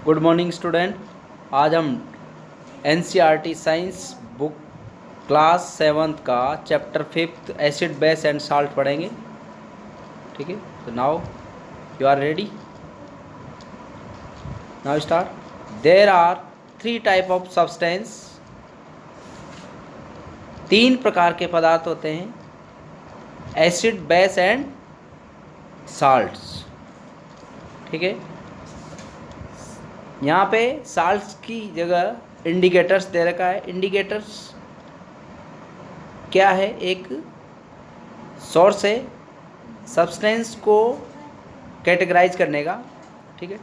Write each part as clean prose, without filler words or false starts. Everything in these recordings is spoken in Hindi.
Good morning student. आज हम NCERT science book class 7th का chapter 5th acid base and salt पढ़ेंगे। ठीक है, तो now you are ready. Now start. There are 3 type of substance. 3 प्रकार के पदार्थ होते हैं, एसिड बेस एंड साल्ट्स। ठीक है, यहाँ पे साल्ट्स की जगह इंडिकेटर्स दे रखा है। इंडिकेटर्स क्या है? एक सोर्स है सब्सटेंस को कैटेगराइज करने का। ठीक है,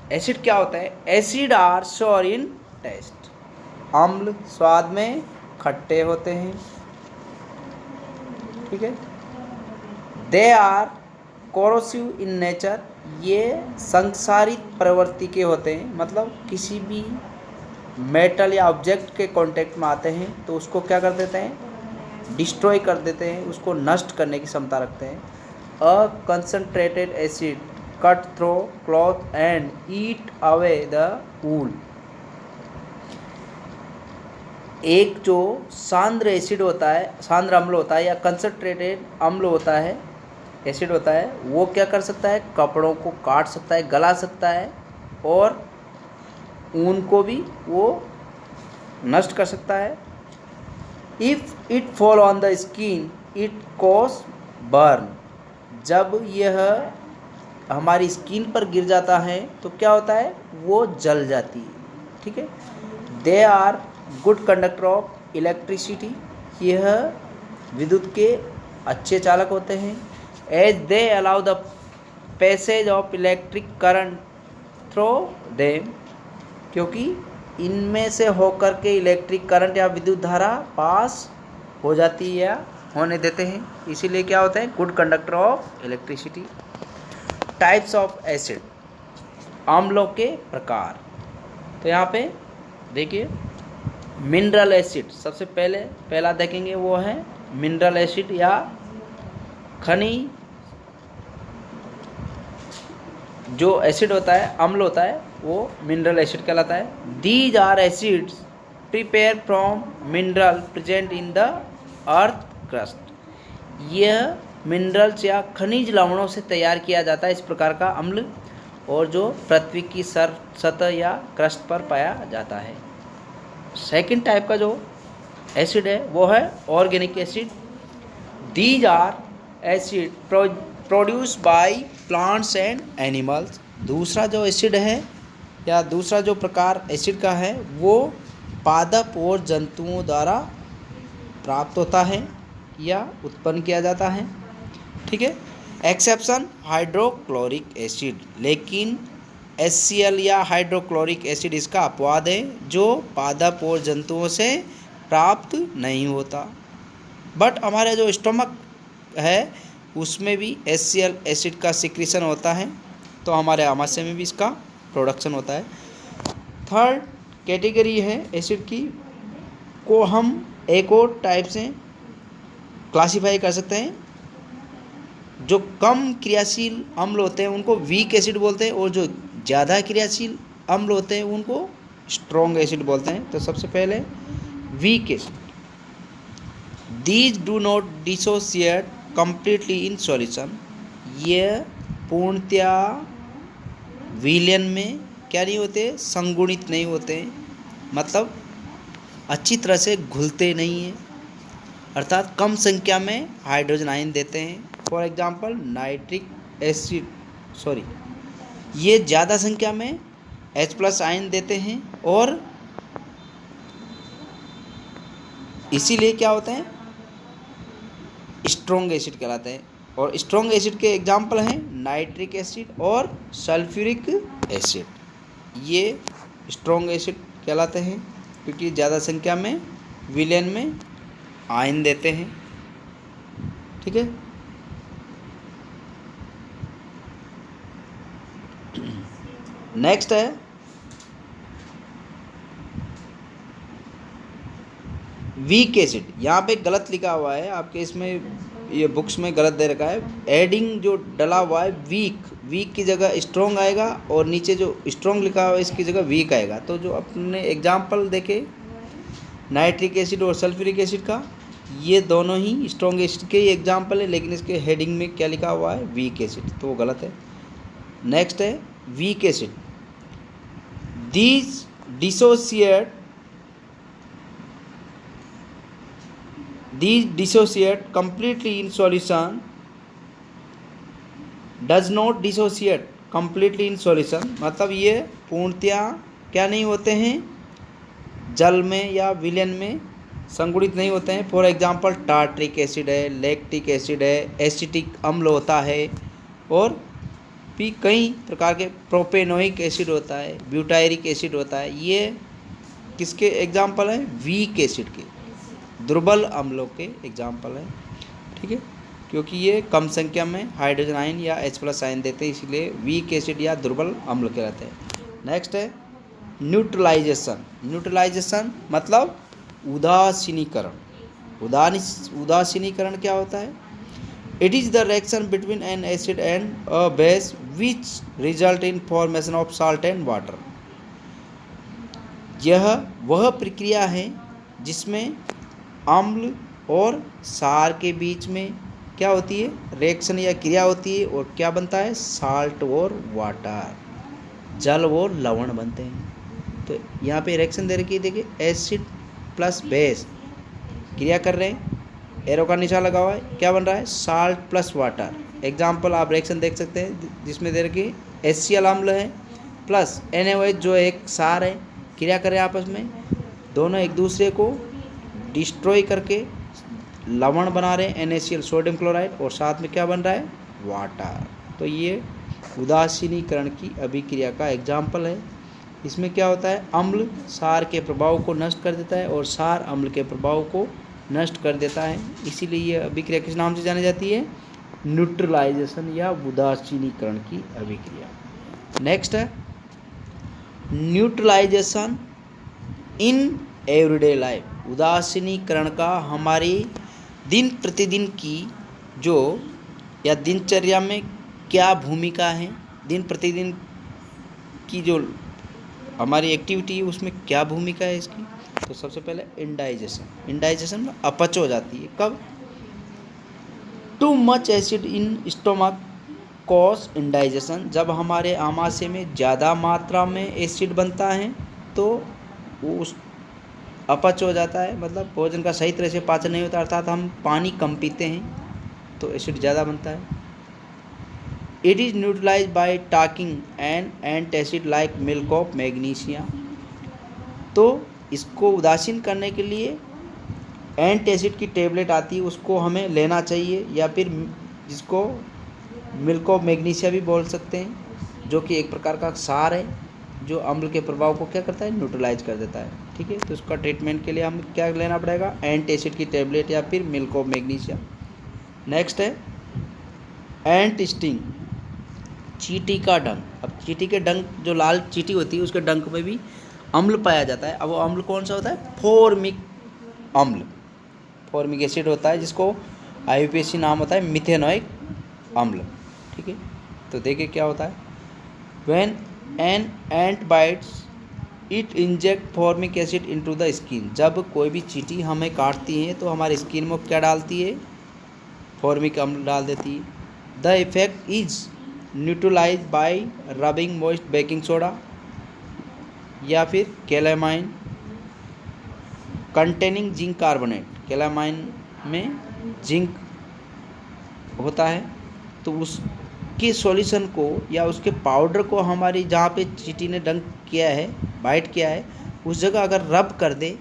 एसिड क्या होता है? एसिड आर सोर इन टेस्ट। अम्ल स्वाद में खट्टे होते हैं। ठीक है, they are corrosive in nature. ये संक्षारित प्रवृत्ति के होते हैं, मतलब किसी भी मेटल या ऑब्जेक्ट के कांटेक्ट में आते हैं तो उसको क्या कर देते हैं? डिस्ट्रॉय कर देते हैं, उसको नष्ट करने की क्षमता रखते हैं। A concentrated acid cut through cloth and eat away the wool. एक जो सांद्र एसिड होता है, सांद्र अम्ल होता है या कंसनट्रेटेड अम्ल होता है, एसिड होता है, वो क्या कर सकता है? कपड़ों को काट सकता है, गला सकता है और ऊन को भी वो नष्ट कर सकता है। If it fall on the skin it cause burn. जब यह हमारी स्किन पर गिर जाता है तो क्या होता है? वो जल जाती है। ठीक है, they are good conductor of electricity. यह विद्युत के अच्छे चालक होते हैं। As they allow the passage of electric current through them. क्योंकि इनमें से होकर के इलेक्ट्रिक करंट या विद्युत धारा पास हो जाती है या होने देते हैं, इसीलिए क्या होते हैं? Good conductor of electricity. Types of acid, अम्लों के प्रकार। तो यहाँ पे देखिए, मिनरल एसिड सबसे पहला देखेंगे, वो है मिनरल एसिड या खनिज जो एसिड होता है, अम्ल होता है, वो मिनरल एसिड कहलाता है। These are acids prepare from mineral present in the earth crust. यह मिनरल्स या खनिज लवणों से तैयार किया जाता है इस प्रकार का अम्ल, और जो पृथ्वी की सतह या क्रस्ट पर पाया जाता है। सेकंड टाइप का जो एसिड है वो है organic acid. These are acid produce by plants and animals. दूसरा जो एसिड है या दूसरा जो प्रकार एसिड का है वो पादप और जंतुओं द्वारा प्राप्त होता है या उत्पन्न किया जाता है। ठीक है, एक्सेप्शन हाइड्रोक्लोरिक एसिड। लेकिन HCl या हाइड्रोक्लोरिक एसिड इसका अपवाद है, जो पादप और जंतुओं से प्राप्त नहीं होता। बट हमारे जो स्टमक है उसमें भी HCl एसिड का सिक्रीशन होता है, तो हमारे आमाशय में भी इसका प्रोडक्शन होता है। थर्ड कैटेगरी है एसिड की, को हम एक और टाइप से क्लासीफाई कर सकते हैं। जो कम क्रियाशील अम्ल होते हैं उनको वीक एसिड बोलते हैं, और जो ज़्यादा क्रियाशील अम्ल होते हैं उनको स्ट्रॉन्ग एसिड बोलते हैं। तो सबसे पहले weak acid. These do not dissociate completely in solution. यह पूर्णतया विलयन में क्या नहीं होते? संगुणित नहीं होते, मतलब अच्छी तरह से घुलते नहीं हैं, अर्थात कम संख्या में हाइड्रोजन आयन देते हैं। फॉर एग्जांपल नाइट्रिक एसिड, ये ज़्यादा संख्या में H+ आयन देते हैं, और इसीलिए क्या होते हैं? स्ट्रॉन्ग एसिड कहलाते हैं। और स्ट्रॉन्ग एसिड के एग्जांपल हैं नाइट्रिक एसिड और सल्फ्यूरिक एसिड। ये स्ट्रॉन्ग एसिड कहलाते हैं क्योंकि ज़्यादा संख्या में विलयन में आयन देते हैं। ठीक है, नेक्स्ट है वीक एसिड। यहाँ पे गलत लिखा हुआ है आपके, इसमें ये बुक्स में गलत दे रखा है। एडिंग जो डला हुआ है वीक की जगह स्ट्रॉन्ग आएगा और नीचे जो स्ट्रॉन्ग लिखा हुआ है इसकी जगह वीक आएगा। तो जो अपने एग्जाम्पल देखे नाइट्रिक एसिड और सल्फ्यूरिक एसिड का, ये दोनों ही स्ट्रॉन्ग एसिड के ही एग्जाम्पल है, लेकिन इसके हेडिंग में क्या लिखा हुआ है वीक एसिड, तो वो गलत है। नेक्स्ट है weak acid. These dissociate completely in solution, does not dissociate completely in solution, मतलब ये पूर्णतया क्या नहीं होते हैं, जल में या विलयन में संगुणित नहीं होते हैं। फॉर एग्जांपल टार्ट्रिक एसिड है, लैक्टिक एसिड है, एसिटिक अम्ल होता है, और भी कई प्रकार के प्रोपेनोइक एसिड होता है, ब्यूटायरिक एसिड होता है। ये किसके एग्जाम्पल है? वीक एसिड के, दुर्बल अम्लों के एग्जाम्पल है। ठीक है, क्योंकि ये कम संख्या में हाइड्रोजन आयन या H+ आयन देते हैं, इसलिए वीक एसिड या दुर्बल अम्ल कहलाते हैं। नेक्स्ट है न्यूट्रलाइजेशन मतलब उदासीनीकरण। उदासीनीकरण क्या होता है? It is the reaction between N acid and a base which result in formation of salt and water. यह वह प्रक्रिया है जिसमें अम्ल और क्षार के बीच में क्या होती है? रिएक्शन या क्रिया होती है, और क्या बनता है? साल्ट और वाटर, जल और लवण बनते हैं। तो यहाँ पे रिएक्शन दे रखी है, देखिए एसिड प्लस बेस क्रिया कर रहे हैं, एरो का निशान लगा हुआ है, क्या बन रहा है? Salt plus water. एग्जाम्पल आप रिएक्शन देख सकते हैं जिसमें दे रखी HCl अम्ल है प्लस NaOH जो एक क्षार है, क्रिया करें आपस में, दोनों एक दूसरे को डिस्ट्रॉय करके लवण बना रहे हैं NaCl सोडियम क्लोराइड, और साथ में क्या बन रहा है? वाटर। तो ये उदासीनीकरण की अभिक्रिया का एग्जाम्पल है। इसमें क्या होता है? अम्ल क्षार के प्रभाव को नष्ट कर देता है और क्षार अम्ल के प्रभाव को नष्ट कर देता है, इसीलिए ये अभिक्रिया किस नाम से जानी जाती है? न्यूट्रलाइजेशन या उदासीनीकरण की अभिक्रिया। नेक्स्ट है न्यूट्रलाइजेशन इन एवरीडे लाइफ। उदासीनीकरण का हमारी दिन प्रतिदिन की जो या दिनचर्या में क्या भूमिका है, दिन प्रतिदिन की जो हमारी एक्टिविटी है उसमें क्या भूमिका है इसकी? तो सबसे पहले इंडाइजेशन में अपच हो जाती है। कब? Too much acid in stomach cause indigestion, जब हमारे आमाशय में ज़्यादा मात्रा में एसिड बनता है तो वो उस अपच हो जाता है, मतलब भोजन का सही तरह से पाचन नहीं होता, अर्थात हम पानी कम पीते हैं तो एसिड ज़्यादा बनता है। It is neutralize by taking an antacid like milk of magnesia. तो इसको उदासीन करने के लिए एंटासिड की टेबलेट आती है, उसको हमें लेना चाहिए, या फिर जिसको मिल्क ऑफ मैग्नीशिया भी बोल सकते हैं, जो कि एक प्रकार का क्षार है जो अम्ल के प्रभाव को क्या करता है? न्यूट्रलाइज कर देता है। ठीक है, तो उसका ट्रीटमेंट के लिए हमें क्या लेना पड़ेगा? एंटासिड की टेबलेट या फिर मिल्क ऑफ मैग्नीशिया। नेक्स्ट है एंट स्टिंग, चींटी का डंक। अब चींटी के डंक, जो लाल चींटी होती है उसके डंक में भी अम्ल पाया जाता है। अब वो अम्ल कौन सा होता है? फॉर्मिक अम्ल, फॉर्मिक एसिड होता है, जिसको IUPAC नाम होता है मिथेनोइक अम्ल। ठीक है, तो देखिए क्या होता है? When an ant bytes it inject formic acid into the skin. जब कोई भी चींटी हमें काटती है तो हमारी स्किन में क्या डालती है? फॉर्मिक अम्ल डाल देती है। The effect is neutralize by rubbing moist baking soda या फिर calamine containing zinc carbonate. Calamine में जिंक होता है, तो उसके सॉल्यूशन को या उसके पाउडर को हमारी जहाँ पे चींटी ने डंक किया है, बाइट किया है, उस जगह अगर रब कर दे,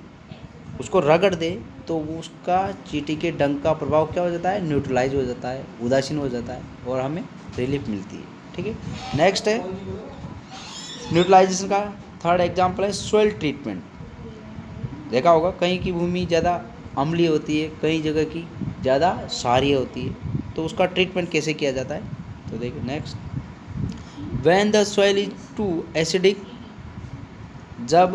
उसको रगड़ दे, तो उसका चींटी के डंक का प्रभाव क्या हो जाता है? न्यूट्रलाइज हो जाता है, उदासीन हो जाता है, और हमें रिलीफ मिलती है। ठीक है, नेक्स्ट है न्यूट्रलाइजेशन का थर्ड एग्जाम्पल है सॉइल ट्रीटमेंट। देखा होगा कहीं की भूमि ज़्यादा अम्लीय होती है, कई जगह की ज़्यादा क्षारीय होती है, तो उसका ट्रीटमेंट कैसे किया जाता है? तो देखिए next, when the soil is too acidic, जब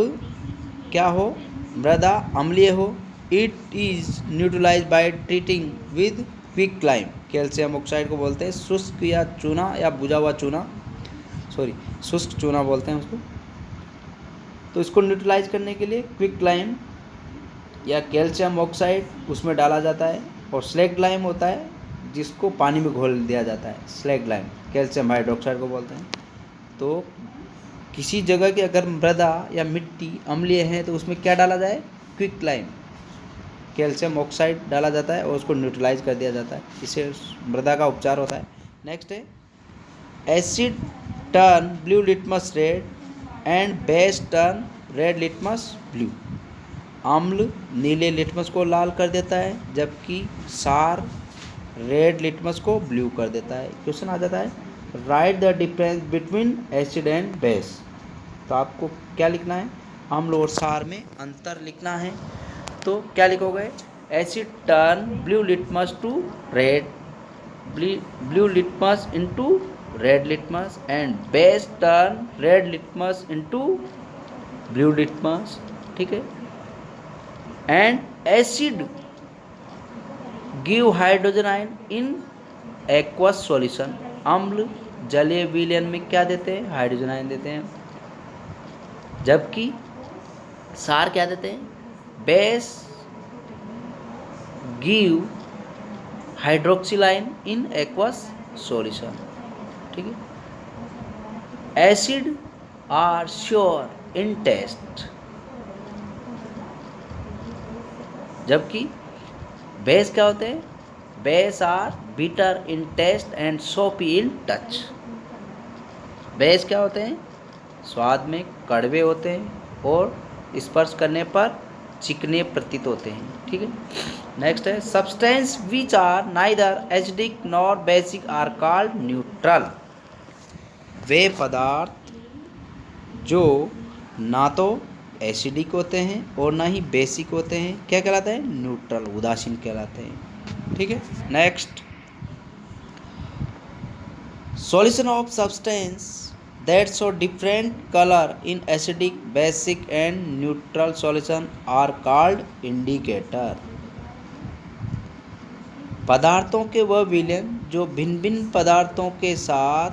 क्या हो? मृदा अम्लीय हो, it is neutralize by treating with quick lime, calcium oxide को बोलते हैं शुष्क या चूना या बुझा हुआ चूना, शुष्क चूना बोलते हैं उसको। तो इसको न्यूट्रलाइज करने के लिए क्विक लाइम या कैल्शियम ऑक्साइड उसमें डाला जाता है, और स्लैग लाइम होता है जिसको पानी में घोल दिया जाता है, स्लैग लाइम कैल्शियम हाइड्रोक्साइड को बोलते हैं। तो किसी जगह की अगर मृदा या मिट्टी अम्लीय है तो उसमें क्या डाला जाए, क्विक लाइम कैल्शियम ऑक्साइड डाला जाता है और उसको न्यूट्रलाइज कर दिया जाता है, इससे मृदा का उपचार होता है। नेक्स्ट है acid turn blue litmus red and base turn red litmus blue. अम्ल नीले लिटमस को लाल कर देता है जबकि सार रेड लिटमस को ब्लू कर देता है। क्वेश्चन आ जाता है right the difference between acid and base. तो आपको क्या लिखना है, अम्ल और सार में अंतर लिखना है। तो क्या लिखोगे, acid turn blue litmus to red, blue litmus into red litmus, and base turn red litmus into blue litmus. ठीक है। And acid give hydrogen ion in aqueous solution. अम्ल जलीय विलयन में क्या देते हैं, हाइड्रोजन आयन देते हैं, जबकि सार क्या देते हैं, base give hydroxyl ion in aqueous solution. ठीक है। Acid are sour in taste, जबकि बेस क्या होते हैं, base are bitter in taste and soapy in touch. Base क्या होते हैं, स्वाद में कड़वे होते हैं और स्पर्श करने पर चिकने प्रतीत होते हैं। ठीक है। नेक्स्ट है substance which are neither acidic nor basic are called neutral. वे पदार्थ जो ना तो एसिडिक होते हैं और ना ही बेसिक होते हैं क्या कहलाते हैं, न्यूट्रल, उदासीन कहलाते हैं। ठीक है। Next solution of substance that show different color in acidic, basic and neutral solution are called indicator। पदार्थों के वह विलयन जो भिन्न भिन्न पदार्थों के साथ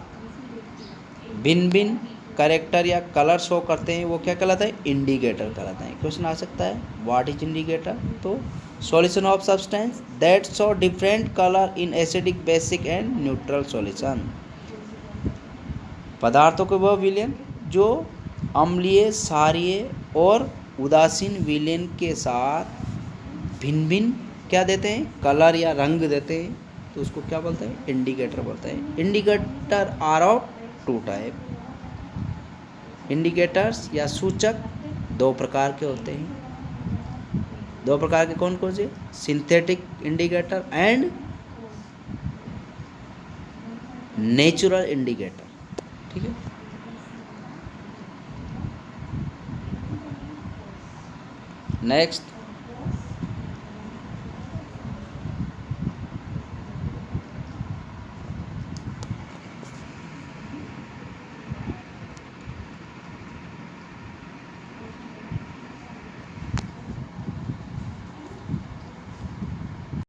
भिन्न भिन्न कैरेक्टर या कलर शो करते हैं वो क्या कहलाता है, इंडिकेटर कहलाता है। क्वेश्चन आ सकता है व्हाट इज इंडिकेटर। तो solution of substance that show different colour in acidic, basic and neutral solution. पदार्थों के वह विलयन जो अम्लीय, क्षारीय और उदासीन विलयन के साथ भिन्न भिन्न क्या देते हैं, कलर या रंग देते हैं, तो उसको क्या बोलते हैं, इंडिकेटर बोलते हैं। Indicator are of two type. Indicators या सूचक दो प्रकार के होते हैं। दो प्रकार के कौन कौन से, synthetic indicator and natural indicator. ठीक है। नेक्स्ट